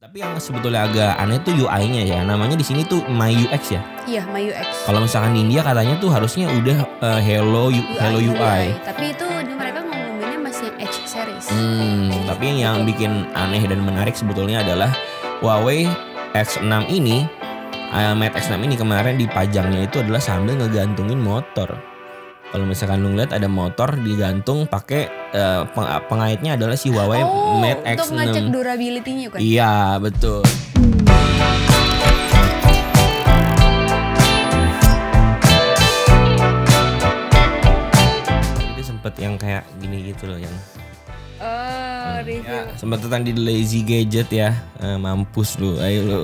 Tapi yang sebetulnya agak aneh tuh UI-nya ya. Namanya di sini tuh MyUX ya. Iya, MyUX. Kalau misalkan di India katanya tuh harusnya udah Hello UI. Tapi itu mereka ngomonginnya masih yang Edge series. Tapi yang bikin aneh dan menarik sebetulnya adalah Huawei X6 ini, Mate X6 ini kemarin dipajangnya itu adalah sambil ngegantungin motor. Kalau misalkan lu ngeliat ada motor digantung pakai pengaitnya adalah si Huawei Mate X6. Untuk ngecek durability-nya kan? Iya, betul. Itu sempet yang kayak gini gitu loh yang review. ya, sempet tentang di Lazy Gadget ya. Mampus lu, ayo lu.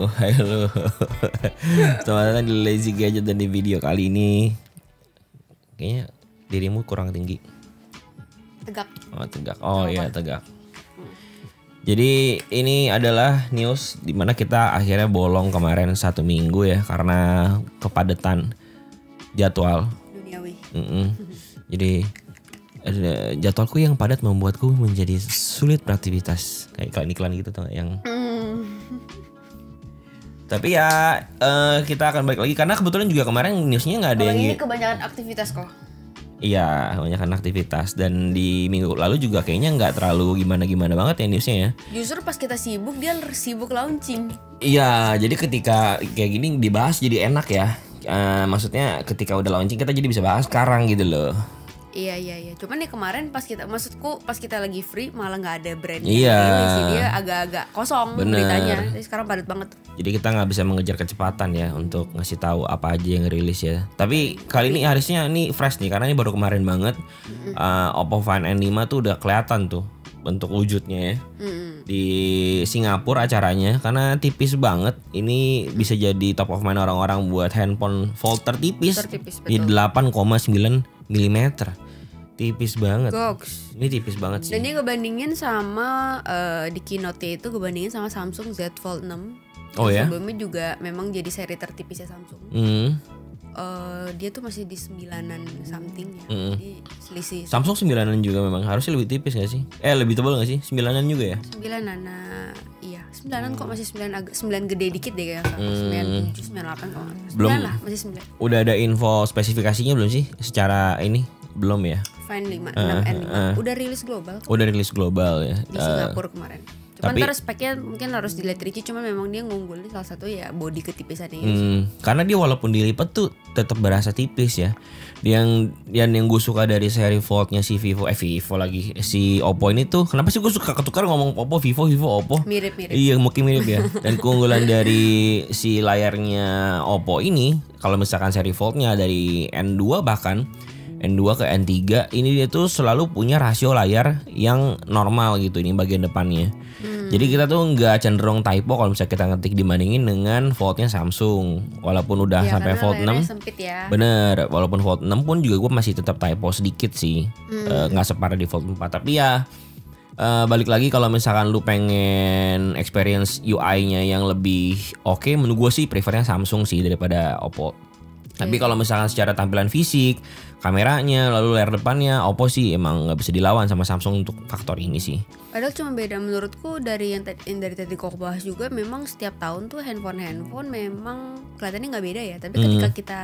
Selamat datang di Lazy Gadget dan di video kali ini kayaknya dirimu kurang tinggi. Tegak. Oh tegak. Oh iya tegak. Jadi ini adalah news dimana kita akhirnya bolong kemarin 1 minggu ya karena kepadatan jadwal. Duniawi. Jadi jadwalku yang padat membuatku menjadi sulit beraktivitas. Kayak iklan-iklan gitu tuh yang. Tapi ya kita akan balik lagi karena kebetulan juga kemarin newsnya nggak ada yang. Ini kebanyakan aktivitas kok. Iya, kebanyakan aktivitas dan di minggu lalu juga kayaknya nggak terlalu gimana-gimana banget ya newsnya ya. Justru pas kita sibuk dia sibuk launching. Iya, jadi ketika kayak gini dibahas jadi enak ya. Maksudnya ketika udah launching kita jadi bisa bahas sekarang gitu loh. Iya. Cuman nih kemarin pas kita lagi free malah nggak ada brand. Iya. Sih dia agak-agak kosong beritanya. Jadi sekarang padat banget. Jadi kita nggak bisa mengejar kecepatan ya untuk ngasih tahu apa aja yang rilis ya. Tapi kali ini harusnya ini fresh nih karena ini baru kemarin banget. Oppo Find N5 tuh udah kelihatan tuh bentuk wujudnya ya. Di Singapura acaranya karena tipis banget. Ini bisa jadi top of mind orang-orang buat handphone fold tertipis. Di 8,9 mm. Tipis banget. Goks. Ini tipis banget sih. Dan dia ngebandingin sama di keynote itu ngebandingin sama Samsung Z Fold 6. Oh ya? Sebelumnya juga memang jadi seri tertipisnya Samsung. Dia tuh masih di 9-an something ya. Jadi selisih. Samsung 9-an juga memang harusnya lebih tipis gak sih? Lebih tebal gak sih? 9-an juga ya? 9-an, iya 9-an kok masih 9 agak 9 gede dikit deh kayak 97, 98 kok. 9 belum lah masih 9. Udah ada info spesifikasinya belum sih? Secara ini belum ya? Find 5, 6N5 udah rilis global kok. Udah rilis global ya. Di Singapura kemarin. Cuman Tapi, ntar speknya mungkin harus dilihat Ricky. Cuma memang dia ngunggulnya salah satu ya body ketipisannya. Karena dia walaupun dilipat tuh tetap berasa tipis ya. Yang gue suka dari seri Fold-nya si Vivo lagi si Oppo ini tuh kenapa sih gue suka ketukar ngomong Oppo Vivo Oppo mirip. Iya mungkin mirip ya. Dan keunggulan dari si layarnya Oppo ini kalau misalkan seri Fold-nya dari N2 bahkan N2 ke N3 ini dia tuh selalu punya rasio layar yang normal gitu ini bagian depannya. Jadi kita tuh nggak cenderung typo kalau misalnya kita ngetik dibandingin dengan Fold-nya Samsung. Walaupun udah ya, sampai Fold 6 sempit ya. Bener, walaupun Fold 6 pun juga gue masih tetap typo sedikit sih. Nggak separah di Fold 4. Tapi ya balik lagi kalau misalkan lu pengen experience UI-nya yang lebih oke, menurut gue sih prefernya Samsung sih daripada Oppo. Tapi kalau misalkan secara tampilan fisik, kameranya, lalu layar depannya, Oppo sih emang nggak bisa dilawan sama Samsung untuk faktor ini sih. Padahal cuma beda menurutku dari yang dari tadi kok bahas juga memang setiap tahun tuh handphone memang kelihatannya nggak beda ya. Tapi ketika kita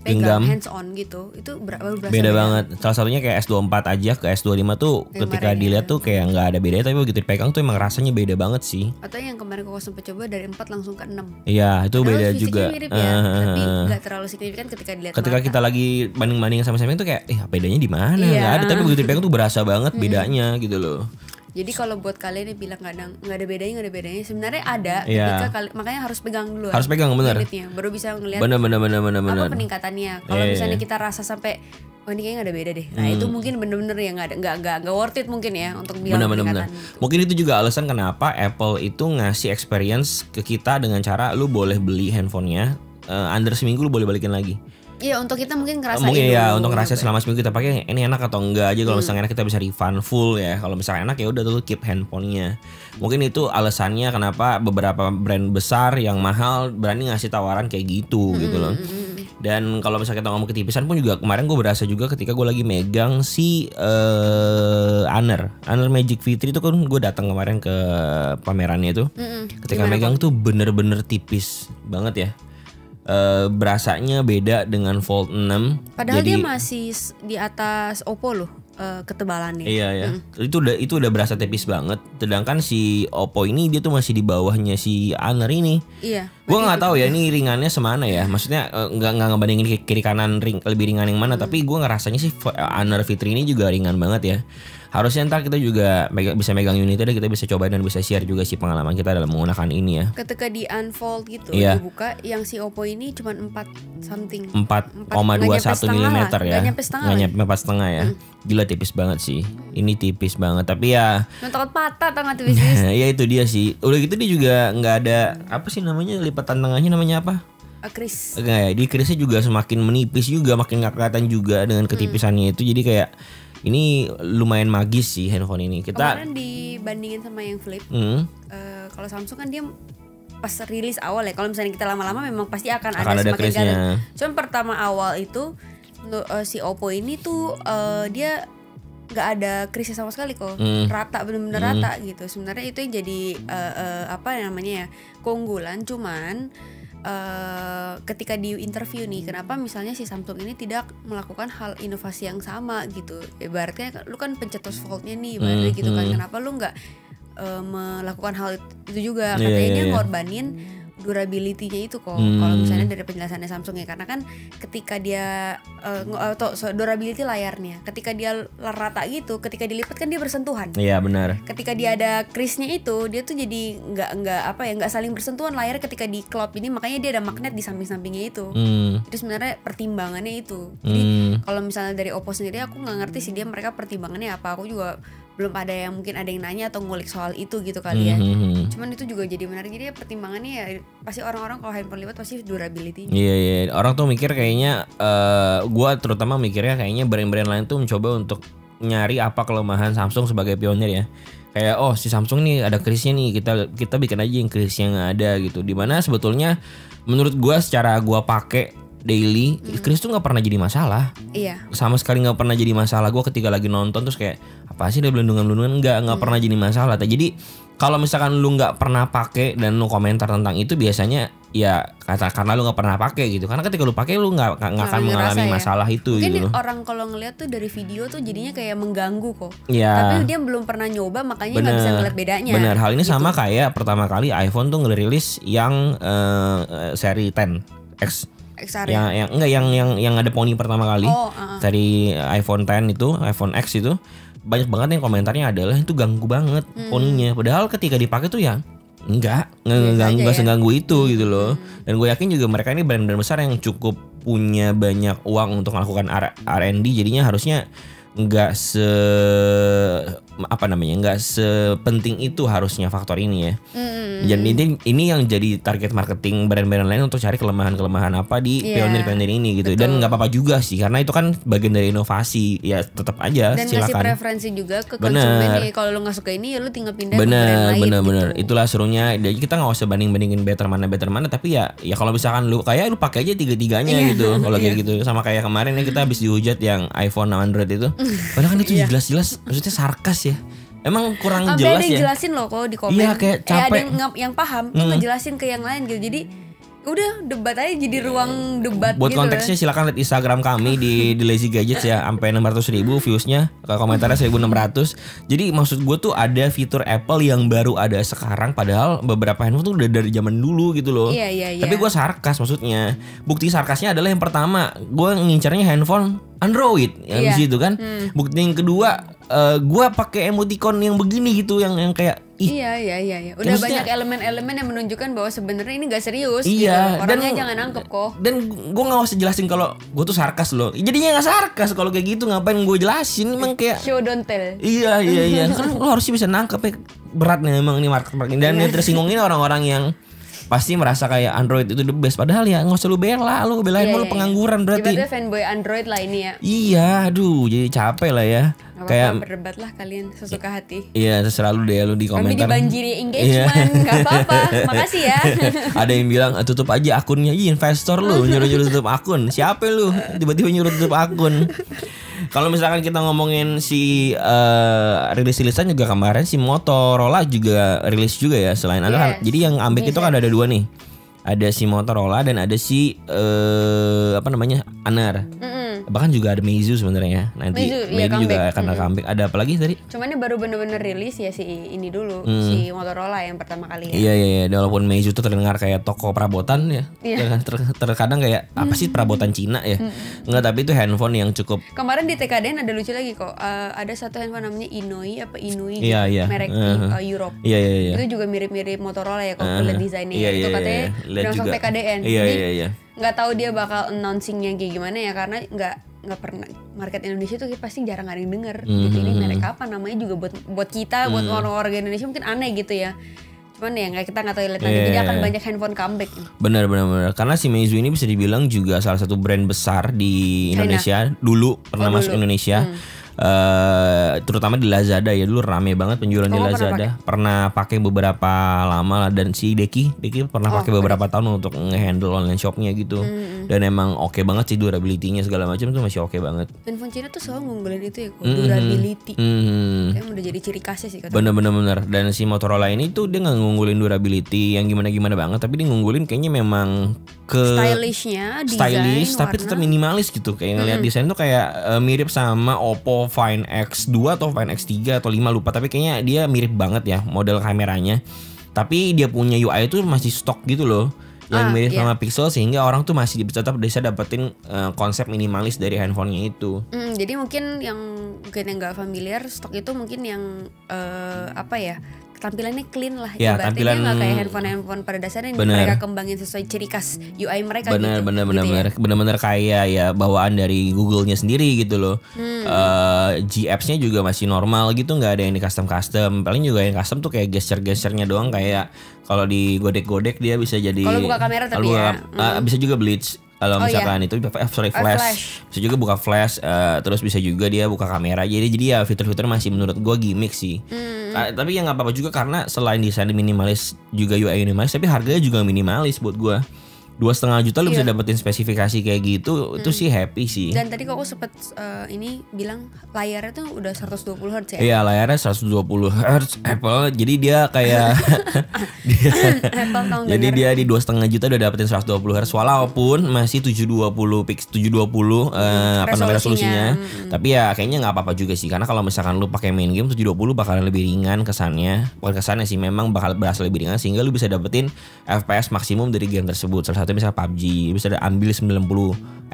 pegang hands on gitu, itu baru berasa beda banget. Salah satunya kayak S24 aja ke S25 tuh yang ketika dilihat tuh kayak nggak ada bedanya, tapi begitu dipegang tuh emang rasanya beda banget sih. Atau yang kemarin kok sempat coba dari 4 langsung ke 6. Iya, itu beda juga. Mirip ya, tapi nggak terlalu signifikan ketika dilihat. Ketika kita lagi banding-bandingin sama Samsung tuh kayak bedanya di mana? Nggak ada, tapi begitu dipegang tuh berasa banget bedanya gitu loh. Jadi kalau buat kalian yang bilang nggak ada bedanya, sebenarnya ada. Makanya harus pegang dulu. Harus pegang bener. Baru bisa ngelihat. Bener. Apa peningkatannya? Kalau misalnya kita rasa sampai ini kayaknya nggak ada beda deh. Nah itu mungkin bener-bener ya nggak worth it mungkin ya untuk bilang peningkatan. Mungkin itu juga alasan kenapa Apple itu ngasih experience ke kita dengan cara lu boleh beli handphonenya under seminggu lu boleh balikin lagi. Iya untuk kita mungkin ngerasain mungkin ya untuk ngerasain selama seminggu kita pakai ini enak atau enggak aja. Kalau misalnya enak kita bisa refund full ya. Kalau misalnya enak ya udah tuh keep handphonenya. Mungkin itu alasannya kenapa beberapa brand besar yang mahal berani ngasih tawaran kayak gitu gitu loh. Dan kalau misalnya kita ngomong ketipisan pun juga kemarin gue berasa juga ketika gue lagi megang si Honor Magic V3 itu kan gue datang kemarin ke pamerannya itu. Ketika megang tuh bener-bener tipis banget ya. Berasanya beda dengan Fold 6. Padahal dia masih di atas Oppo loh. Ketebalannya. Iya ya. Itu udah berasa tipis banget. Sedangkan si Oppo ini dia tuh masih di bawahnya si Honor ini. Iya. Gue nggak tahu ya ini ringannya semana ya. Maksudnya nggak ngebandingin kiri kanan lebih ringan yang mana. Tapi gue ngerasanya sih Honor V3 ini juga ringan banget ya. Harusnya ntar kita juga bisa megang unitnya dan kita bisa cobain dan bisa share juga sih pengalaman kita dalam menggunakan ini ya. Ketika di unfold gitu dibuka, yang si Oppo ini cuma 4 something. 4,21 mm ya. Nggak nyampe setengah ya. Gila tipis banget sih. Ini tipis banget. Tapi ya takut patah tangan tipis. Ya itu dia sih. Udah gitu dia juga nggak ada apa sih namanya lipatan tengahnya namanya apa? Kris. Di krisnya juga semakin menipis juga, makin nggak kelihatan juga dengan ketipisannya itu. Jadi kayak ini lumayan magis sih handphone ini. Kemarin dibandingin sama yang flip. Kalau Samsung kan dia pas rilis awal ya. Kalau misalnya kita lama-lama memang pasti akan ada semakin garing. Cuma pertama awal itu si Oppo ini tuh dia nggak ada krisnya sama sekali kok. Rata, bener-bener rata gitu. Sebenarnya itu yang jadi apa namanya ya, keunggulan. Cuman ketika di interview nih, kenapa misalnya si Samsung ini tidak melakukan hal inovasi yang sama gitu. Ibaratnya lu kan pencetus foldnya nih, ibaratnya gitu kan. Kenapa lu nggak melakukan hal itu juga? Katanya dia ngorbanin durability-nya itu kok. Kalau misalnya dari penjelasannya Samsung ya, karena kan ketika dia durability layarnya, ketika dia rata gitu, ketika dilipat kan dia bersentuhan. Iya benar. Ketika dia ada crease-nya itu, dia tuh jadi nggak saling bersentuhan layar ketika di cloud ini, makanya dia ada magnet di samping-sampingnya itu. Itu sebenarnya pertimbangannya itu. Jadi kalau misalnya dari Oppo sendiri aku nggak ngerti sih dia mereka pertimbangannya apa. Aku juga belum ada yang mungkin ada yang nanya atau ngulik soal itu gitu kali ya. Cuman itu juga jadi menarik. Jadi pertimbangannya ya pasti orang-orang kalau handphone lipat pasti durability. Iya. Orang tuh mikir kayaknya gua terutama mikirnya kayaknya brand-brand lain tuh mencoba untuk nyari apa kelemahan Samsung sebagai pionir ya. Kayak si Samsung nih ada krisnya nih, kita bikin aja yang kris yang ada gitu. Dimana sebetulnya menurut gua secara gua pakai daily, kris tuh nggak pernah jadi masalah. Iya. Sama sekali nggak pernah jadi masalah. Gue ketika lagi nonton terus kayak apa sih dia belendungan nggak pernah jadi masalah. Jadi kalau misalkan lu nggak pernah pakai dan lu komentar tentang itu biasanya ya karena lu nggak pernah pakai gitu. Karena ketika lu pakai lu nggak akan mengalami masalah itu. Mungkin gitu. Orang kalau ngeliat tuh dari video tuh jadinya kayak mengganggu kok. Ya. Tapi dia belum pernah nyoba makanya nggak bisa ngeliat bedanya. Bener. Hal ini gitu. sama kayak pertama kali iPhone tuh ngerilis yang seri 10X. Yang ada poni pertama kali dari iPhone X itu, iPhone X itu banyak banget yang komentarnya adalah itu ganggu banget poninya. Padahal ketika dipakai tuh ya enggak seganggu itu gitu loh. Dan gue yakin juga mereka ini brand-brand besar yang cukup punya banyak uang untuk melakukan R&D, jadinya harusnya nggak sepenting itu harusnya faktor ini ya. Jadi ini yang jadi target marketing brand-brand lain untuk cari kelemahan-kelemahan apa di pionir-pionir ini gitu. Betul. Dan nggak apa-apa juga sih karena itu kan bagian dari inovasi ya, tetap aja dan silakan. Dan ngasih preferensi juga ke konsumen nih. Kalau lu nggak suka ini ya lu tinggal pindah ke brand lain. Bener. Itulah serunya. Jadi kita nggak usah bandingin better mana tapi ya kalau misalkan lu pakai aja tiga-tiganya gitu. Kalau kayak gitu sama kayak kemarin nih kita habis dihujat yang iPhone sama Android itu. Padahal kan itu jelas-jelas maksudnya sarkas ya. Emang kurang jelas ya. Ada yang jelasin loh kok di komen. Iya kayak capek. Ada yang paham tuh ngejelasin ke yang lain gitu. Jadi udah debat aja jadi ruang debat. Buat gitu konteksnya silakan lihat Instagram kami di Lazy Gadgets ya, sampai 600.000 viewsnya, komentarnya 1.600. Jadi maksud gue tuh ada fitur Apple yang baru ada sekarang, padahal beberapa handphone tuh udah dari zaman dulu gitu loh. Iya. Tapi gue sarkas maksudnya. Bukti sarkasnya adalah yang pertama, gue ngincarnya handphone Android yang di situ kan. Bukti yang kedua, gue pakai emoticon yang begini gitu, yang kayak Iya. Udah banyak elemen-elemen yang menunjukkan bahwa sebenarnya ini gak serius. Iya. Gitu. Orangnya jangan nangkep kok. Dan gue nggak usah jelasin kalau gue tuh sarkas loh. Jadinya nggak sarkas kalau kayak gitu, ngapain gue jelasin? Emang kayak show don't tell. Iya. Kan lo harusnya bisa nangkep ya. Berat nih emang ini market. Dan yang tersinggungin orang-orang yang pasti merasa kayak Android itu the best. Padahal ya nggak usah lu bela, lu belain lu pengangguran berarti. Tiba-tiba fanboy Android lah ini ya. Iya, aduh jadi capek lah ya. Kayak berdebat lah kalian sesuka hati. Iya, selalu deh lu di komentar. Kami dibanjiri engagement, nggak apa-apa. Makasih ya. Ada yang bilang tutup aja akunnya, investor lu nyuruh tutup akun. Siapa lu? Tiba-tiba nyuruh tutup akun. Kalau misalkan kita ngomongin si rilis-rilisan juga kemarin si Motorola juga rilis juga ya selain ada kan. Jadi yang ambek itu kan ada 2 nih. Ada si Motorola dan ada si Honor. Bahkan juga ada Meizu sebenarnya. Nanti Meizu juga akan comeback. Ada apa lagi tadi? Cuman ini baru bener-bener rilis ya si ini dulu, si Motorola yang pertama kali ya. Iya. Walaupun Meizu tuh terdengar kayak toko perabotan ya. Terkadang kayak apa sih perabotan Cina ya. Enggak, tapi itu handphone yang cukup. Kemarin di TKDN ada lucu lagi kok. Ada satu handphone namanya Inui gitu, merek Europe. Iya. Itu juga mirip-mirip Motorola ya kalau lihat desainnya. Itu katanya udah sampai KDN. Iya. Nggak tahu dia bakal announcingnya kayak gimana ya, karena nggak pernah market Indonesia tuh pasti jarang ada yang denger gitu. Ini merek apa namanya juga buat kita, buat orang-orang Indonesia mungkin aneh gitu ya. Cuman ya kita nggak tahu lihat nanti. Jadi akan banyak handphone comeback. Benar. Karena si Meizu ini bisa dibilang juga salah satu brand besar di Indonesia. Dulu pernah masuk Indonesia. Terutama di Lazada ya, dulu rame banget penjualan di Lazada. Pernah pakai beberapa lama lah, dan si Deki pernah pakai beberapa tahun untuk ngehandle online shopnya gitu. Dan emang oke banget sih durability-nya segala macam tuh masih oke banget. Handphone Cina tuh selalu ngunggulin itu ya, durability. Kayak udah jadi ciri khasnya sih katanya. Bener. Dan si Motorola ini tuh dia nggak ngunggulin durability yang gimana banget, tapi dia ngunggulin kayaknya memang ke stylish tapi tetap minimalis gitu. Kayak ngeliat desain tuh kayak mirip sama Oppo Find X2 atau Find X3 atau 5 lupa, tapi kayaknya dia mirip banget ya model kameranya. Tapi dia punya UI itu masih stok gitu loh, yang mirip sama Pixel, sehingga orang tuh masih tetap bisa dapetin konsep minimalis dari handphonenya itu. Jadi mungkin yang nggak familiar, stok itu mungkin yang tampilannya clean lah, ya, tampilan nggak kayak handphone pada dasarnya mereka kembangin sesuai ciri khas UI mereka. Bener kayak ya bawaan dari Google-nya sendiri gitu loh. G-Apps-nya juga masih normal gitu, nggak ada yang di custom. Paling juga yang custom tuh kayak gesture-gesturenya doang, kayak kalau digodek-godek dia bisa jadi. Kalau buka kamera tapi bisa juga blitz. Kalau misalkan itu flash. Bisa juga buka flash, terus bisa juga dia buka kamera. Jadi ya fitur-fitur masih menurut gue gimmick sih. Tapi ya nggak apa-apa juga, karena selain desain minimalis juga UI minimalis, tapi harganya juga minimalis buat gue. 2,5 juta lu bisa dapetin spesifikasi kayak gitu, itu sih happy sih. Dan tadi kok aku sempet ini bilang layarnya tuh udah 120 Hz ya? Iya, layarnya 120 Hz Apple, jadi dia kayak jadi dia di 2,5 juta udah dapetin 120 Hz, walaupun masih 720 resolusinya. Tapi ya kayaknya nggak apa-apa juga sih, karena kalau misalkan lu pakai main game 720 bakalan lebih ringan kesannya. Bukan kesannya sih, memang bakal berasa lebih ringan, sehingga lu bisa dapetin FPS maksimum dari game tersebut. Salah satu misalnya PUBG, bisa ambil 90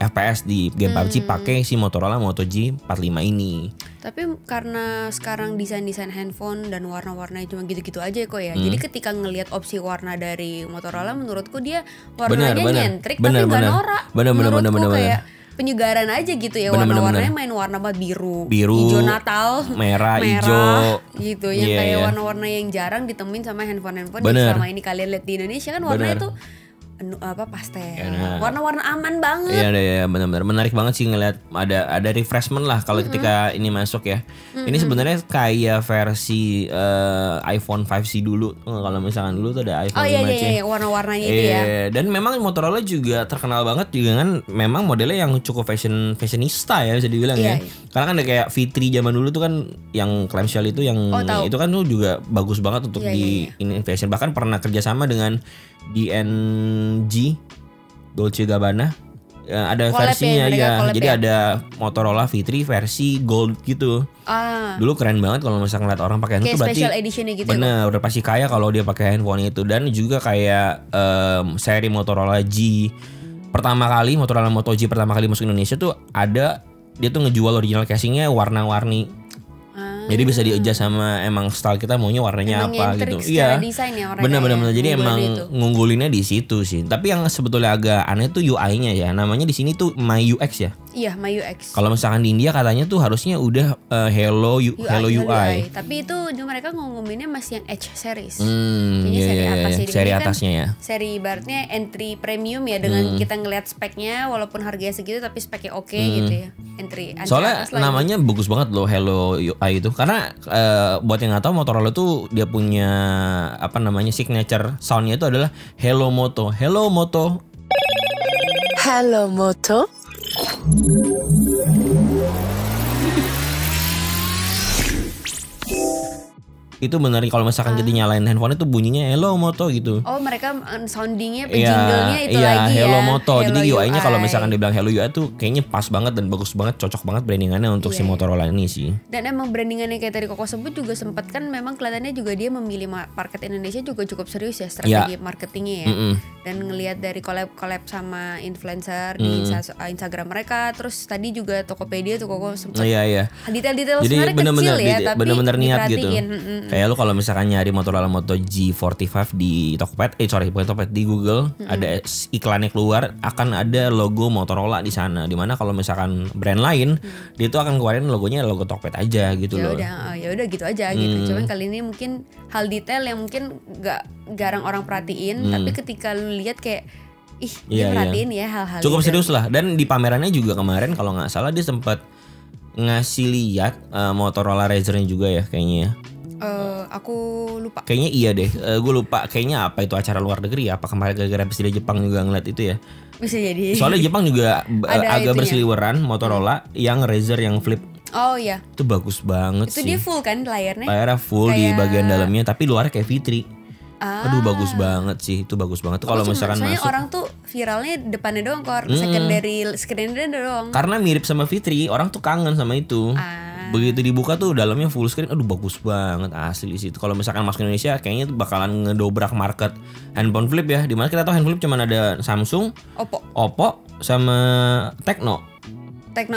FPS di game PUBG pakai si Motorola Moto G45 ini. Tapi karena sekarang desain handphone dan warna-warnanya cuma gitu-gitu aja kok ya. Jadi ketika ngelihat opsi warna dari Motorola, menurutku dia warnanya nyentrik tapi nggak norak. Menurutku kayak penyegaran aja gitu ya. Warna-warnanya main warna biru, hijau Natal, merah, hijau gitu. Yang kayak warna-warna yang jarang ditemuin sama handphone-handphone yang selama ini kalian lihat di Indonesia kan warnanya tuh pastel, warna-warna aman banget. Iya, benar-benar menarik banget sih ngeliat ada refreshment lah kalau ketika ini masuk ya. Ini sebenarnya kayak versi iPhone 5C dulu. Kalau misalkan dulu tuh ada iPhone 5C. Iya, warna-warnanya itu ya. Dan memang Motorola juga terkenal banget juga kan, memang modelnya yang cukup fashionista ya bisa dibilang ya. Karena kan ada kayak V3 zaman dulu tuh kan, yang clamshell itu yang itu kan tuh juga bagus banget untuk di fashion. Bahkan pernah kerjasama dengan DNG Dolce Gabbana, ada versinya jadi ada Motorola V3 versi gold gitu. Dulu keren banget kalau misalnya ngeliat orang pakai handphone, berarti special editionnya gitu. Bener, udah pasti kaya kalau dia pakai handphone itu. Dan juga kayak seri Motorola G pertama kali, Motorola Moto G pertama kali masuk Indonesia tuh ada, dia tuh ngejual original casingnya warna-warni. Jadi bisa di-adjust sama emang style kita maunya warnanya apa gitu. Iya. Benar. Jadi emang ngunggulinnya di situ sih. Tapi yang sebetulnya agak aneh tuh UI-nya ya. Namanya di sini tuh My UX ya. Iya, MyUX. Kalau misalkan di India katanya tuh harusnya udah Hello UI. Tapi itu mereka ngomonginnya masih yang Edge series. Kayaknya seri atas sih. Seri Kan atasnya ya. Seri ibaratnya entry premium ya, dengan kita ngelihat speknya walaupun harganya segitu tapi speknya oke gitu ya. Entry soalnya atas namanya bagus banget loh Hello UI itu. Karena buat yang nggak tahu, Motorola tuh dia punya apa namanya signature soundnya itu adalah Hello Moto. Hello Moto. Hello Moto. Itu benar kalau misalkan kita nyalain handphone itu bunyinya Hello Moto gitu. Oh, mereka soundingnya, jinglenya itu lagi Hello ya. Moto. Hello Jadi UI-nya kalau UI. misalkan dibilang Hello UI tuh kayaknya pas banget dan bagus banget, cocok banget brandingannya untuk si Motorola ini sih. Dan emang brandingannya kayak tadi Koko sebut juga sempat kan memang kelihatannya juga dia memilih market Indonesia juga cukup serius ya strategi marketingnya ya. Dan ngelihat dari collab sama influencer di Instagram mereka, terus tadi juga Tokopedia tuh Koko sempat detail-detail sebenarnya kecil ya, tapi bener-bener niat gitu. Kayak lu kalau misalkan nyari Motorola Moto G45 di Tokopedia, bukan Tokopedia, di Google ada iklannya keluar, akan ada logo Motorola di sana. Dimana kalau misalkan brand lain dia tuh akan keluarin logonya logo Tokopedia aja gitu loh. Ya udah gitu aja gitu. Cuman kali ini mungkin hal detail yang mungkin jarang orang perhatiin, tapi ketika lu lihat kayak dia perhatiin ya hal-hal cukup gitu. serius lah. Dan di pamerannya juga kemarin kalau nggak salah dia sempat ngasih lihat Motorola Razr-nya juga ya kayaknya ya. Aku lupa. Kayaknya iya deh. Gue lupa. Kayaknya apa itu acara luar negeri ya? Apa kemarin gara-gara habis dari Jepang juga ngeliat itu ya? Bisa jadi. Soalnya Jepang juga agak berseliweran Motorola yang Razr yang flip. Oh iya. Itu bagus banget itu sih. Dia full kan layarnya? Layarnya full di bagian dalamnya, tapi luarnya kayak Fitri. Aduh bagus banget sih, itu bagus banget tuh kalau misalkan masuk. Orang tuh viralnya depannya doang kok, secondary screen-nya doang. Karena mirip sama Fitri, orang tuh kangen sama itu. Begitu dibuka tuh dalamnya full screen, aduh bagus banget asli sih. Kalau misalkan masuk Indonesia kayaknya tuh bakalan ngedobrak market handphone flip ya. Dimana kita tahu handphone flip cuma ada Samsung, Oppo sama Tecno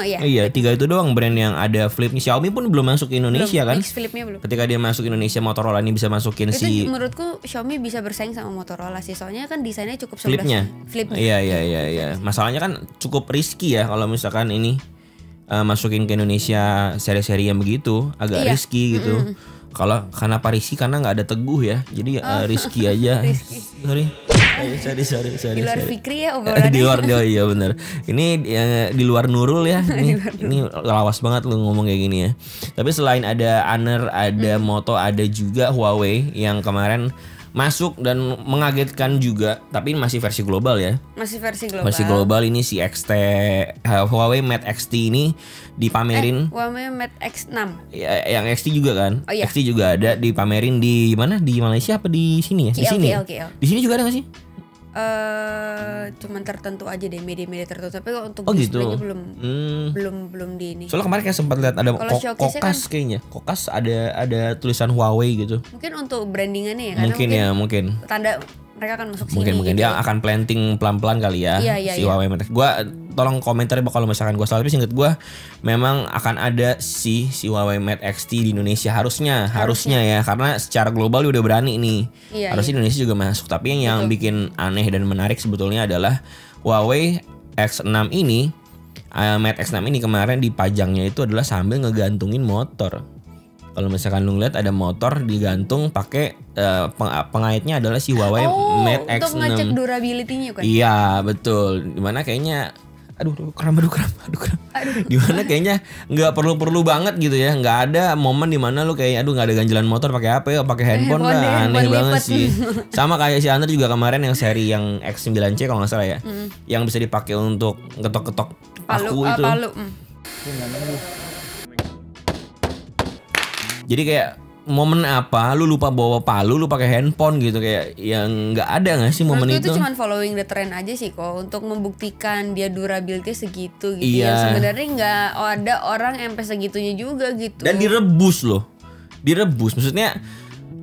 ya. Iya, 3 itu doang brand yang ada flipnya. Xiaomi pun belum masuk ke Indonesia kan? Mix flipnya belum. Ketika dia masuk Indonesia, Motorola ini bisa masukin itu menurutku Xiaomi bisa bersaing sama Motorola sih. Soalnya kan desainnya cukup flipnya. Iya. Masalahnya kan cukup risky ya kalau misalkan ini masukin ke Indonesia seri-seri yang begitu, agak risky gitu. Kalau kenapa risky? Karena nggak ada Teguh ya, jadi risky aja. Sorry. Di luar Fikri ya obrolannya. Di luar iya benar. Ini di luar Nurul ya. Ini lawas banget lu ngomong kayak gini ya. Tapi selain ada Honor, ada Moto, ada juga Huawei yang kemarin masuk dan mengagetkan juga, tapi masih versi global ya. Masih versi global ini si Huawei Mate XT ini dipamerin. Huawei Mate X6. Ya, yang XT juga kan? Oh, iya. XT juga ada dipamerin di mana? Di Malaysia apa di sini ya? Di sini. KL. Di sini juga ada nggak sih? Cuman tertentu aja deh, media-media tertentu, tapi untuk displaynya belum di ini. Soalnya kemarin kayak sempat lihat ada Kokas kayaknya. Kokas ada tulisan Huawei gitu. Mungkin untuk brandingannya ya. Mungkin. Tanda mereka akan masuk sini. Mungkin gitu. Dia akan planting pelan-pelan kali ya. Iya. Huawei Mate. Gua tolong komentar kalau misalkan gue salah, tapi seinget gue memang akan ada si Huawei Mate XT di Indonesia harusnya ya, karena secara global dia udah berani nih. Harusnya Indonesia juga masuk. Tapi yang bikin aneh dan menarik sebetulnya adalah Huawei X6 ini, Mate X6 ini kemarin dipajangnya itu adalah sambil ngegantungin motor. Kalau misalkan lu ngeliat ada motor digantung pakai pengaitnya adalah si Huawei Mate X6. Untuk ngecek durability-nya kan? Iya betul. Dimana kayaknya aduh kram. Dimana kayaknya nggak perlu banget gitu ya. Nggak ada momen dimana lu kayak nggak ada ganjelan motor pakai apa ya, pakai handphone lah. Aneh banget sih. Sama kayak si Andre juga kemarin yang seri yang X9C kalau nggak salah ya, yang bisa dipakai untuk ketok-ketok paku itu. Jadi kayak momen apa lu lupa bawa palu, lu pakai handphone gitu, kayak yang nggak ada nggak sih momen itu? Itu cuma following the trend aja sih kok, untuk membuktikan dia durability segitu gitu. Ya sebenarnya nggak ada orang yang sampai segitunya juga gitu. Dan direbus maksudnya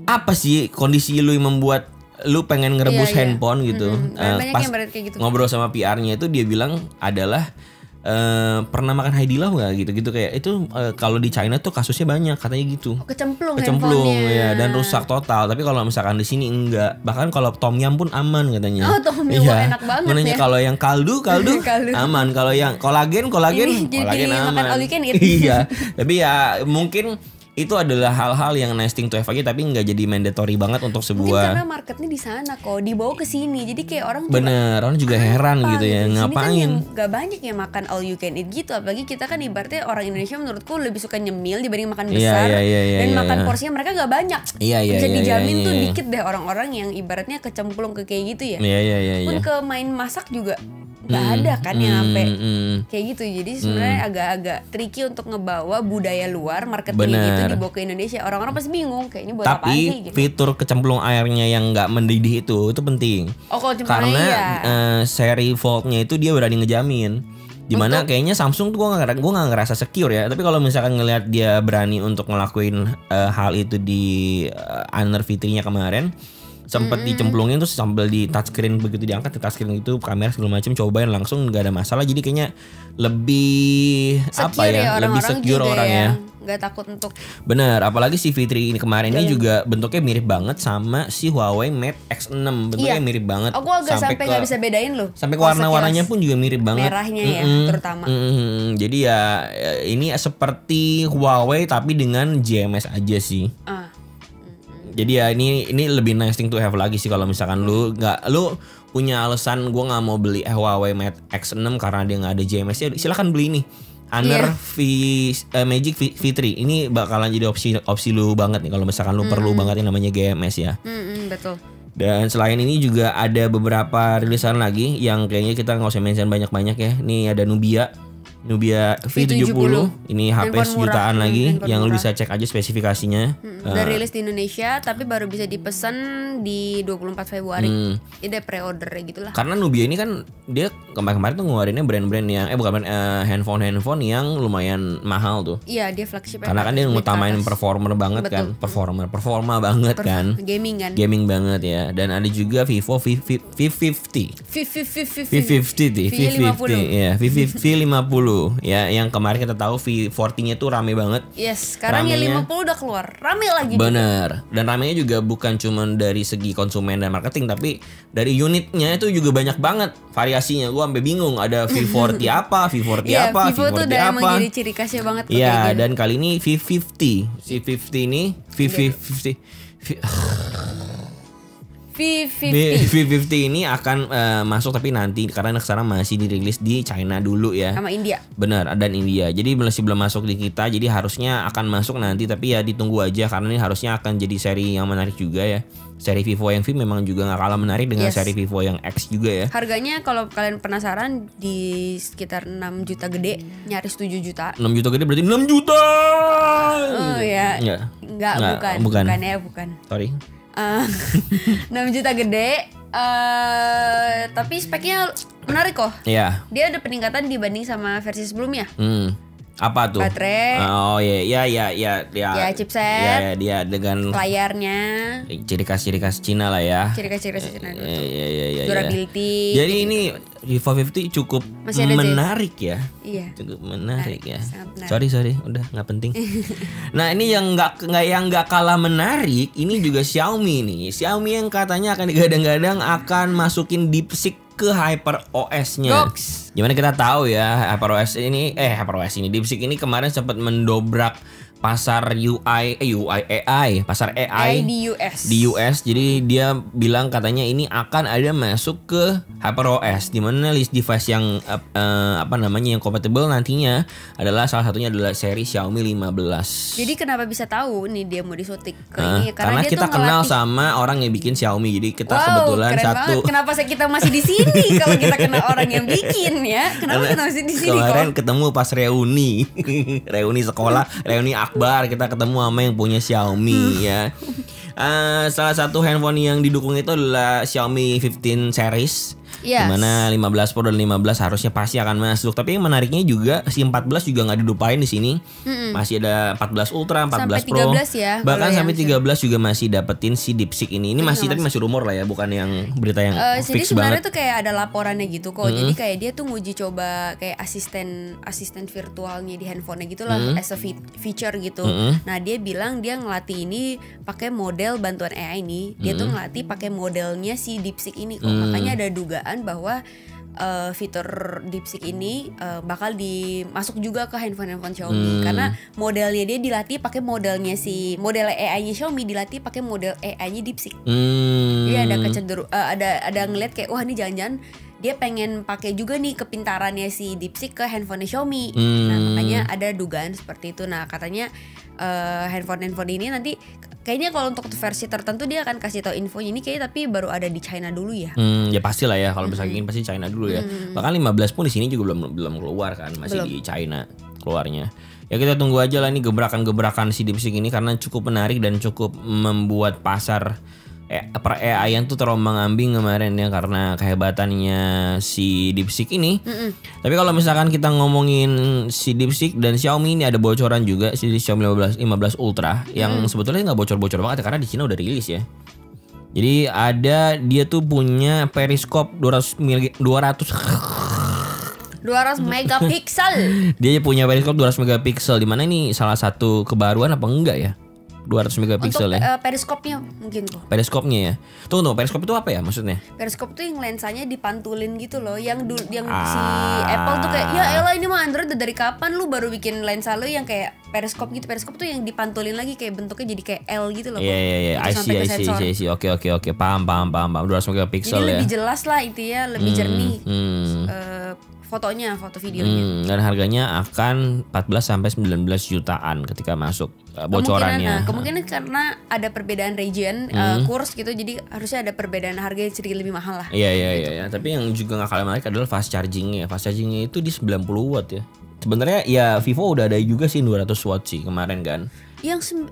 apa sih kondisi lu yang membuat lu pengen ngerebus handphone gitu? Banyak Pas yang berat kayak gitu. Ngobrol sama PR-nya itu dia bilang adalah pernah makan Haidilau nggak gitu-gitu kayak itu kalau di China tuh kasusnya banyak katanya gitu. Kecemplung ya dan rusak total. Tapi kalau misalkan di sini enggak. Bahkan kalau tom yum pun aman katanya. Oh, tom yum enak banget makanya ya. Kalau yang kaldu aman. Kalau yang kolagen aman. Makan all you can eat. Iya. Tapi ya mungkin itu adalah hal-hal yang nesting to have aja tapi nggak jadi mandatory banget untuk sebuah. Mungkin karena marketnya di sana kok dibawa ke sini jadi kayak orang orang juga heran gitu ya ngapain. Kan gak banyak yang makan all you can eat gitu, apalagi kita kan ibaratnya orang Indonesia menurutku lebih suka nyemil dibanding makan besar dan makan porsinya mereka gak banyak. Bisa dijamin tuh dikit deh orang-orang yang ibaratnya kecemplung ke kayak gitu ya. Pun ke main masak juga nggak ada kan yang sampai kayak gitu. Jadi sebenarnya agak-agak tricky untuk ngebawa budaya luar marketingnya gitu dibawa ke Indonesia. Orang-orang pasti bingung kayaknya buat apa sih gitu. Tapi fitur kecemplung airnya yang nggak mendidih itu penting. Kalau karena seri Fold-nya itu dia berani ngejamin. Dimana kayaknya Samsung tuh gue nggak ngerasa secure ya. Tapi kalau misalkan ngelihat dia berani untuk ngelakuin hal itu di Honor V3-nya kemarin, sempet dicemplungin terus sambil di touchscreen, begitu diangkat di touchscreen itu kamera segala macam cobain langsung nggak ada masalah. Jadi kayaknya lebih secure lebih secure orangnya. Nggak takut untuk. Bener, apalagi si V3 ini kemarin ini juga bentuknya mirip banget sama si Huawei Mate X6. Bentuknya mirip banget. Aku agak sampai nggak bisa bedain loh. Sampai warna-warnanya pun juga mirip banget. Merahnya ya terutama. Jadi ya ini seperti Huawei tapi dengan GMS aja sih. Jadi ya ini lebih nice thing to have lagi sih kalau misalkan lu punya alasan gue nggak mau beli Huawei Mate X6 karena dia nggak ada GMS ya silakan beli ini Honor Magic V3 ini bakalan jadi opsi lu banget nih kalau misalkan lu perlu banget yang namanya GMS ya. Betul. Dan selain ini juga ada beberapa rilisan lagi yang kayaknya kita nggak usah mention banyak-banyak ya. Nih ada Nubia V70 ini HP jutaan lagi yang lu bisa cek aja spesifikasinya. Udah rilis di Indonesia tapi baru bisa dipesan di 24 Februari. Ini pre-order gitu lah. Karena Nubia ini kan dia kemarin tuh ngeluarinnya brand-brand yang handphone yang lumayan mahal tuh. Iya, dia flagship. Karena kan dia ngutamain performer banget. Betul. Kan. Performa banget kan. Gaming kan. Gaming banget ya. Dan ada juga Vivo V50. V50 ya, V50 ya, yang kemarin kita tahu V40-nya tuh rame banget. Yes, sekarang ya 50 udah keluar, rame lagi. Bener. Dan ramenya juga bukan cuma dari segi konsumen dan marketing, tapi dari unitnya itu juga banyak banget variasinya. Gua sampai bingung ada V40 apa, V40 apa, Vivo V40 tuh udah apa. emang jadi ciri khasnya banget. Iya, dan kali ini V50 ini V50 ini akan masuk tapi nanti karena sekarang masih dirilis di China dulu ya. Sama India. Benar, dan India. Jadi masih belum masuk di kita. Jadi harusnya akan masuk nanti tapi ya ditunggu aja karena ini harusnya akan jadi seri yang menarik juga ya. Seri Vivo yang V memang juga gak kalah menarik dengan seri Vivo yang X juga ya. Harganya kalau kalian penasaran di sekitar 6 juta gede, nyaris 7 juta. 6 juta gede berarti 6 juta. Oh ya. Enggak, bukan. Sorry. 6 juta gede, tapi speknya menarik kok. Iya. Dia ada peningkatan dibanding sama versi sebelumnya. Apa tuh? Baterai. Oh ya. Ya chipset. Ya dia dengan layarnya. Ciri khas Cina lah ya. Ciri khas Cina dulu. Iya. Durability. Jadi ini Vivo 50 cukup menarik ya. Iya. Cukup menarik ya. Menarik. Sorry, udah nggak penting. Nah ini yang nggak kalah menarik, ini juga Xiaomi nih. Xiaomi yang katanya akan digadang-gadang akan masukin DeepSeek ke HyperOS-nya. Gimana kita tahu ya HyperOS ini DeepSeek ini kemarin sempat mendobrak pasar AI, pasar AI di US. Jadi dia bilang katanya ini akan ada masuk ke HyperOS di mana list device yang yang compatible nantinya adalah salah satunya adalah seri Xiaomi 15. Jadi kenapa bisa tahu nih dia mau disuntik ke ini? Karena kita kenal sama orang yang bikin Xiaomi. Jadi kita kebetulan satu. Banget. Kenapa kita masih di sini kalau kita kenal orang yang bikin ya? Kenapa kita masih di sini? Kemarin ketemu pas reuni sekolah, reuni akbar, kita ketemu sama yang punya Xiaomi ya. Salah satu handphone yang didukung itu adalah Xiaomi 15 series. Dimana 15 Pro dan 15 harusnya pasti akan masuk. Tapi yang menariknya juga si 14 juga nggak dilupain di sini. Masih ada 14 Ultra, 14 sampai Pro. 13 ya. Bahkan sampai 13 juga masih dapetin si DeepSeek ini. Ini masih tapi masih rumor lah ya, bukan yang berita yang fix banget. Jadi sebenarnya tuh kayak ada laporannya gitu kok. Jadi kayak dia tuh nguji coba kayak asisten virtualnya di handphonenya gitu lah, as a feature gitu. Nah, dia bilang dia ngelatih ini pakai model bantuan AI ini. Dia tuh ngelatih pakai modelnya si DeepSeek ini kok. Makanya ada dugaan bahwa fitur DeepSeek ini bakal dimasuk juga ke handphone Xiaomi karena modelnya dia dilatih pakai model AI-nya Xiaomi dilatih pakai model AI-nya DeepSeek. Jadi ada ada ngeliat kayak wah ini jangan-jangan dia pengen pakai juga nih kepintarannya si DeepSeek ke handphone Xiaomi. Nah, makanya ada dugaan seperti itu. Nah, katanya handphone ini nanti kayaknya kalau untuk versi tertentu dia akan kasih tahu infonya ini kayaknya, tapi baru ada di China dulu ya. Ya pastilah ya, kalau misalnya ingin pasti China dulu ya. Bahkan 15 pun di sini juga belum keluar kan, masih di China keluarnya. Ya kita tunggu aja lah nih gebrakan si DeepSeek ini karena cukup menarik dan cukup membuat pasar per AI-an tuh terombang-ambing kemarin ya karena kehebatannya si DeepSeek ini. Tapi kalau misalkan kita ngomongin si DeepSeek dan Xiaomi ini ada bocoran juga si Xiaomi 15 Ultra yang sebetulnya nggak bocor-bocor banget karena di Cina udah rilis ya. Jadi dia tuh punya periskop 200 megapiksel. Dia punya periskop 200 megapiksel, di mana ini salah satu kebaruan apa enggak ya? 200 megapiksel ya. Periskopnya mungkin kok. Periskopnya ya. Tunggu, periskop itu apa ya maksudnya? Periskop tuh yang lensanya dipantulin gitu loh. Yang si Apple tuh kayak ya elah ini mah Android dari kapan lu baru bikin lensa lu yang kayak periskop gitu. Periskop tuh yang dipantulin lagi kayak bentuknya jadi kayak L gitu loh. Iya. I see. Oke. Paham. 200 megapiksel ya. Jadi lebih jelas lah intinya, lebih jernih. Foto videonya. Dan harganya akan 14 sampai 19 jutaan ketika masuk bocorannya. Kemungkinan karena ada perbedaan region, kurs gitu, jadi harusnya ada perbedaan harga yang sedikit lebih mahal lah. Iya. Tapi yang juga gak kalah menarik adalah fast chargingnya. Fast chargingnya itu di 90 watt ya. Sebenarnya ya Vivo udah ada juga sih 200 watt sih kemarin kan. Yang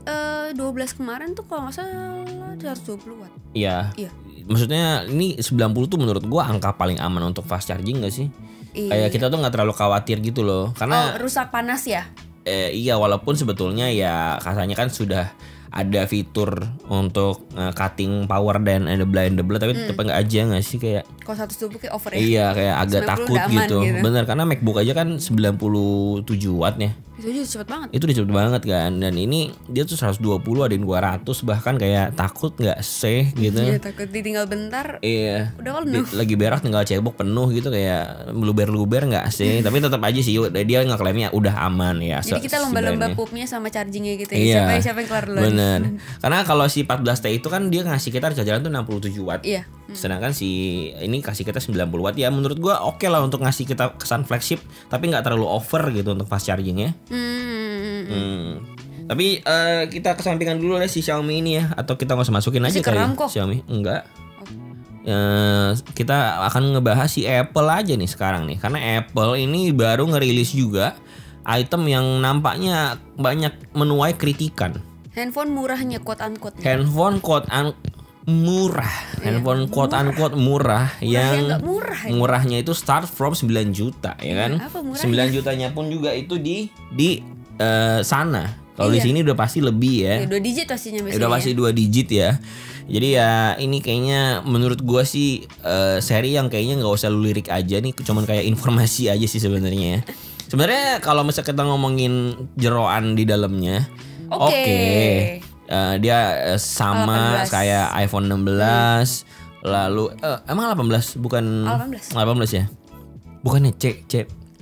12 kemarin tuh kalau nggak salah 120 watt. Iya. Maksudnya ini 90 tuh menurut gua angka paling aman untuk fast charging gak sih? Kayak kita tuh nggak terlalu khawatir gitu loh karena rusak panas ya. Iya, walaupun sebetulnya ya katanya kan sudah ada fitur untuk cutting power dan ada blendable, tapi tetap nggak aja nggak sih kayak kalau 120 kayak over ya. Iya, kayak agak takut gitu. Bener, karena MacBook aja kan 97 watt ya. Itu udah cepet banget. Itu udah cepet banget kan. Dan ini dia tuh 120, ada yang 200, bahkan kayak takut nggak sih gitu. Iya, takut ditinggal bentar. Iya. Udah penuh. Lagi berak tinggal cebok penuh gitu kayak luber-luber nggak sih. Tapi tetap aja sih dia ngeklaimnya udah aman ya. Jadi kita lomba-lomba pupnya sama chargingnya gitu ya. Iya. Siapa yang kelar duluan. Bener. Karena kalau si 14T itu kan dia ngasih kita jalan tuh 67 watt. Iya. Sedangkan si ini kasih kita 90 watt. Ya menurut gua oke lah untuk ngasih kita kesan flagship, tapi nggak terlalu over gitu untuk fast chargingnya. Tapi kita kesampingkan dulu deh si Xiaomi ini ya, atau kita nggak usah masukin aja kali Xiaomi. Enggak. Kita akan ngebahas si Apple aja nih sekarang nih, karena Apple ini baru ngerilis juga item yang nampaknya banyak menuai kritikan. Handphone murahnya quote unquote. Handphone quote unquote murah yang murahnya itu start from 9 juta ya kan. 9 jutanya pun juga itu di sana. Kalau di sini udah pasti lebih ya. 2 digit pastinya biasanya. Udah pasti 2 digit ya. Jadi ya ini kayaknya menurut gua sih seri yang kayaknya nggak usah lu lirik aja nih, cuman kayak informasi aja sih sebenarnya. Sebenarnya kalau misalnya kita ngomongin jeroan di dalamnya, oke. Dia sama 18. Kayak iPhone 16. Lalu emang 18 bukan 18 ya? Bukannya C.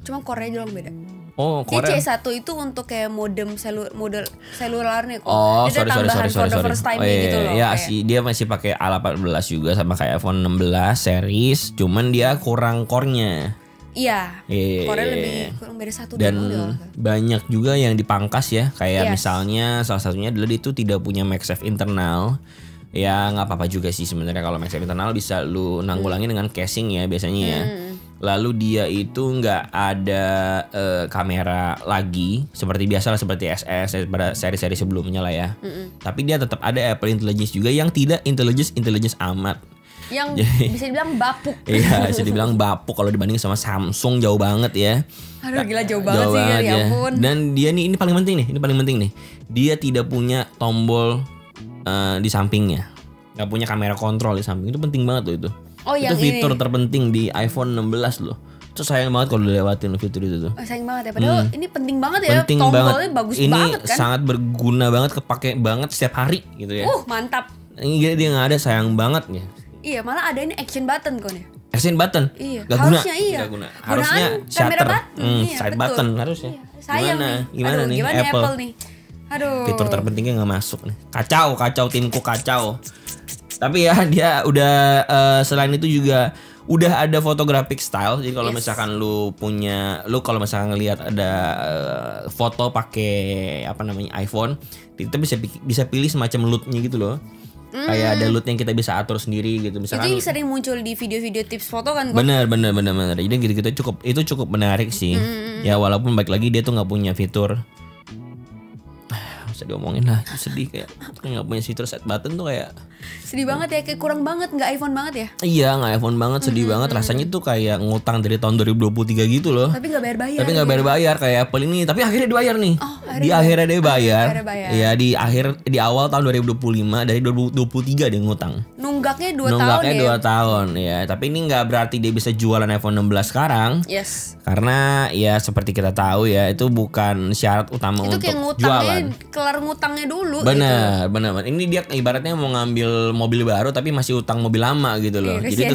Cuma core doang beda. Oh, Korea. C1 itu untuk kayak modem selularnya kok. Oh, sorry. First time gitu loh. Ya, sih dia masih pakai A18 juga sama kayak iPhone 16 series, cuman dia kurang core-nya. Iya. Core lebih kurang beda 1 dan banyak juga yang dipangkas ya, kayak misalnya salah satunya adalah dia itu tidak punya MagSafe internal. Ya nggak apa-apa juga sih sebenarnya kalau MagSafe internal bisa lu nanggulangi dengan casing ya biasanya ya. Lalu dia itu nggak ada kamera lagi seperti biasa lah, seperti SS pada seri-seri sebelumnya lah ya. Tapi dia tetap ada Apple Intelligence juga yang tidak intelligence amat. Yang bisa dibilang bapuk. Iya, bisa dibilang bapuk kalau dibanding sama Samsung, jauh banget ya. Aduh gila jauh banget sih ya ampun. Dan dia nih, ini paling penting nih. Dia tidak punya tombol di sampingnya. Gak punya kamera kontrol di samping. Itu penting banget loh itu. Oh, itu fitur terpenting di iPhone 16 loh. Itu sayang banget kalau dilewatin fitur itu tuh. Oh, sayang banget ya. Padahal ini penting banget ya. Penting tombolnya banget. Bagus ini banget kan. Ini sangat berguna banget, kepake banget setiap hari gitu ya. Mantap. Ini dia nggak ada, sayang banget ya. Iya, malah ada ini action button kon ya. Action button? Iya. Gak guna. Gak guna. Harusnya shutter. Side button harusnya. Iya. Sayang Gimana nih Apple nih? Aduh. Fitur terpentingnya nggak masuk nih. Kacau timku kacau. Tapi ya dia udah selain itu juga udah ada photographic style. Jadi kalau misalkan lu kalau misalkan ngelihat ada foto pakai iPhone, kita bisa pilih semacam loot-nya gitu loh. Kayak ada loot yang kita bisa atur sendiri gitu. Misalkan itu sering muncul di video-video tips foto kan? Bener. Jadi gitu cukup menarik sih. Ya walaupun balik lagi dia tuh nggak punya fitur. Bisa diomongin lah, sedih kayak nggak punya fitur set button tuh kayak sedih banget ya, kayak kurang banget, nggak iPhone banget ya. Iya, nggak iPhone banget, sedih banget rasanya tuh kayak ngutang dari tahun 2023 gitu loh. Tapi nggak bayar-bayar. Kayak Apple ini, tapi akhirnya dibayar nih. Akhirnya dia bayar. Iya, di awal tahun 2025, dari 2023 dia ngutang. Nunggaknya 2 tahun ya. Tapi ini nggak berarti dia bisa jualan iPhone 16 sekarang. Yes. Karena ya seperti kita tahu ya, itu bukan syarat utama itu untuk jualan. Kelar ngutangnya dulu. Benar. Ini dia ibaratnya mau ngambil mobil baru tapi masih utang mobil lama gitu loh. Jadi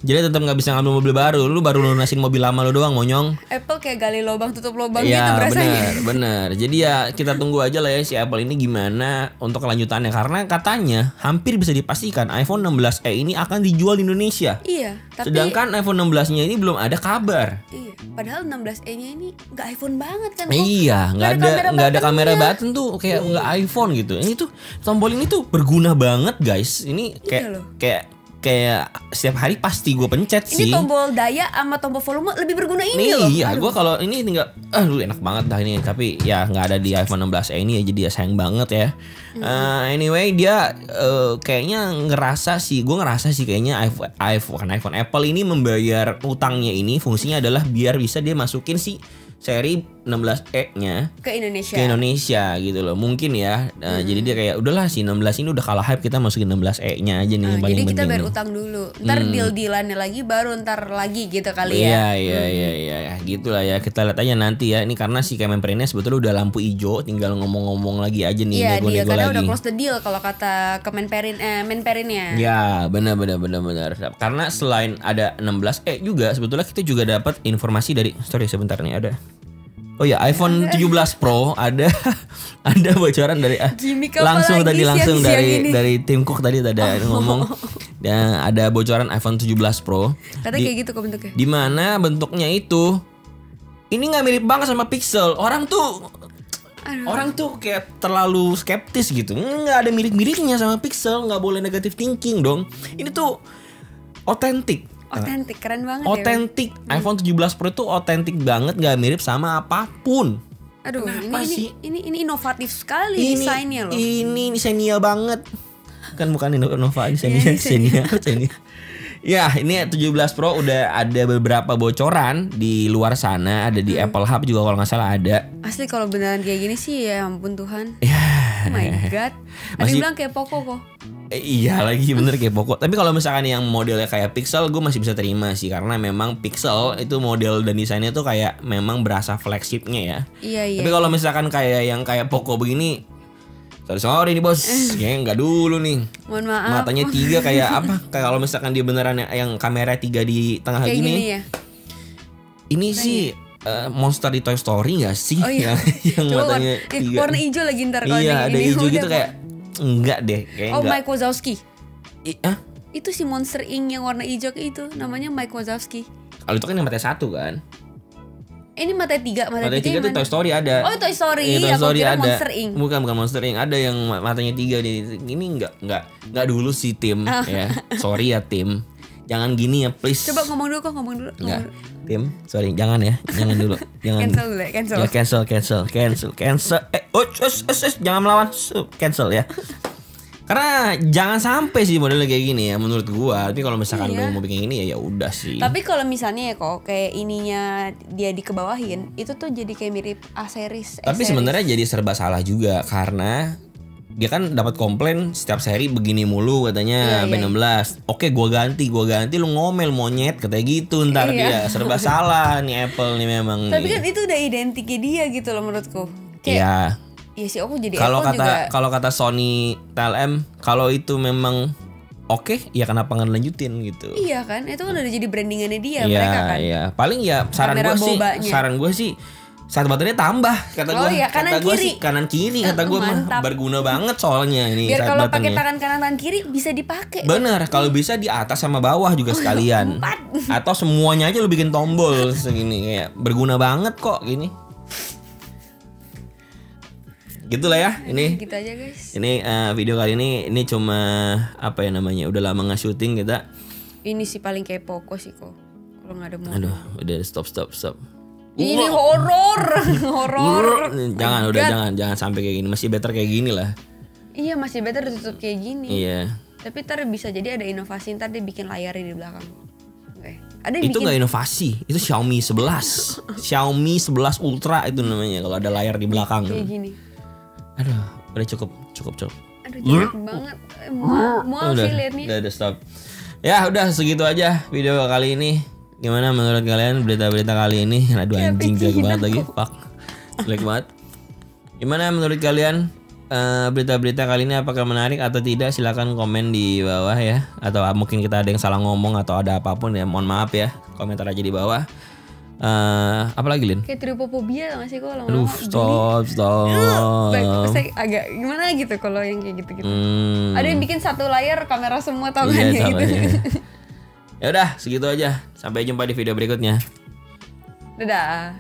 tetap nggak bisa ngambil mobil baru. Lu baru lunasin mobil lama lu doang, monyong. Apple kayak gali lubang tutup lubang gitu rasanya. Benar. Jadi ya kita tunggu aja lah ya si Apple ini gimana untuk kelanjutannya, karena katanya hampir bisa dipastikan iPhone 16e ini akan dijual di Indonesia. Iya. Tapi sedangkan iPhone 16-nya ini belum ada kabar. Iya. Padahal 16e-nya ini nggak iPhone banget kan? Iya, nggak ada kamera button tuh kayak nggak iPhone gitu. Ini tuh tombol ini tuh berguna banget guys. Ini kayak setiap hari pasti gue pencet sih. Ini tombol daya sama tombol volume lebih berguna ini loh. Iya, gue kalau ini tinggal lu enak banget dah ini. Tapi ya nggak ada di iPhone 16 ini ya, jadi ya sayang banget ya. Anyway dia kayaknya gue ngerasa sih kayaknya iPhone Apple ini membayar utangnya ini fungsinya adalah biar bisa dia masukin si seri 16E-nya ke Indonesia gitu loh. Mungkin ya. Jadi dia kayak udahlah si 16 ini udah kalah hype, kita masukin 16E-nya aja nih yang paling jadi penting. Kita bayar utang dulu. Ntar deal-dealannya lagi baru ntar lagi gitu kali ya. Iya. Gitulah ya. Kita lihat aja nanti ya. Ini karena si Kemenperinnya sebetulnya udah lampu hijau, tinggal ngomong-ngomong lagi aja nih. Iya, dia karena udah close the deal kalau kata Menperinnya. Ya, benar. Karena selain ada 16E juga sebetulnya kita juga dapat informasi dari sebentar nih ada. Oh ya, iPhone 17 Pro ada bocoran dari langsung dari Tim Cook tadi ada ngomong dan ada bocoran iPhone 17 Pro. Katanya kayak gitu kok bentuknya. Di mana bentuknya itu ini nggak mirip banget sama Pixel. Orang tuh kayak terlalu skeptis gitu. Nggak ada mirip-miripnya sama Pixel, nggak boleh negative thinking dong. Ini tuh otentik. Keren banget otentik. Ya. iPhone 17 Pro itu otentik banget, gak mirip sama apapun. Aduh, ini inovatif sekali desainnya loh. Ini Xenia banget. Kan bukan Innova, ini Xenia. Ya, ini 17 Pro udah ada beberapa bocoran di luar sana, ada di Apple Hub juga kalau nggak salah ada. Asli kalau beneran kayak gini sih ya ampun Tuhan. Oh my god. Ada yang bilang kayak Poco kok. Iya lagi bener kayak Poco. Tapi kalau misalkan yang modelnya kayak Pixel, gue masih bisa terima sih, karena memang Pixel itu model dan desainnya tuh kayak memang berasa flagshipnya ya. Iya. Tapi kalau misalkan kayak yang kayak Poco begini, sorry nih bos, kayaknya nggak dulu nih. Mohon maaf. Matanya 3 kayak apa? Kayak kalau misalkan dia beneran yang kamera 3 di tengah kayak gini. Ya? Ini sih monster di Toy Story gak sih? Oh iya. yang matanya 3. Warna hijau lagi ntar kalau iya, ada hijau gitu kayak enggak deh, kayak enggak. Mike Wazowski. Itu si Monster Inc yang warna hijau itu namanya Mike Wazowski. Kalau itu kan yang mata 1 kan? Ini mata 3, mata 3 itu Toy Story ada. Oh, Toy Story. Toy Story ada. Monster Inc. Bukan Monster Inc. Ada yang matanya 3 di ini enggak dulu sih Tim ya. Sorry ya Tim. Jangan gini ya please. Coba ngomong dulu. Enggak. Tim, sorry, jangan ya. Jangan dulu. Jangan. Cancel. Ya, cancel. Jangan melawan. Cancel ya. Karena jangan sampai sih modelnya kayak gini ya menurut gua. Tapi kalau misalkan lu mau bikin ini ya udah sih. Tapi kalau misalnya ya kok kayak ininya dia dikebawahin, itu tuh jadi kayak mirip A-series. Tapi sebenarnya jadi serba salah juga karena dia kan dapat komplain setiap seri begini mulu katanya B16. Oke, gua ganti lu ngomel monyet katanya gitu ntar dia serba salah nih Apple nih memang. Tapi nih. kan itu udah identiknya dia gitu loh menurutku. Iya. Iya sih aku jadi kalau Apple juga. Kalau kata Sony TLM kalau itu memang oke, ya kenapa nggak lanjutin gitu. Iya kan, itu kan udah jadi brandingannya dia mereka kan. Iya, paling ya saran gue sih satu baterainya tambah kata gue. Iya, kanan kiri. Kanan kiri kata gue mah berguna banget soalnya ini. Biar kalau pakai tangan kanan tangan kiri bisa dipakai. Bener, kalau bisa di atas sama bawah juga sekalian. Atau semuanya aja lu bikin tombol segini kayak berguna banget kok gini. Gitulah ya ini. Gitu aja guys. Ini video kali ini cuma apa ya namanya udah lama nggak syuting kita. Ini sih paling kepo kok sih kok. Kalau nggak ada mau. Aduh, udah stop. Ini horor. Jangan jangan sampai kayak gini. Masih better kayak gini lah. Iya masih better ditutup kayak gini. Iya. Tapi ntar bisa jadi ada inovasi ntar dia bikin layarnya di belakang. Ada itu nggak inovasi, itu Xiaomi 11 Xiaomi 11 Ultra itu namanya kalau ada layar di belakang. Kayak gini. Aduh, udah cukup. Aduh, jelek banget. Mau sih liatnya. Udah stop. Ya udah segitu aja video kali ini. Gimana menurut kalian berita-berita kali ini? Aduh anjing jelek banget lagi. Fuck. Jelek banget. Gimana menurut kalian berita-berita kali ini apakah menarik atau tidak? Silakan komen di bawah ya. Atau mungkin kita ada yang salah ngomong atau ada apapun ya. Mohon maaf ya. Komentar aja di bawah. Apa lagi Lin? Kayak tripofobia gak sih kok lama-lama. Aduh stop. Saya agak gimana gitu kalau yang kayak gitu-gitu. Ada yang bikin satu layar kamera semua tau kan kayak gitu. Ya udah segitu aja. Sampai jumpa di video berikutnya. Dadah.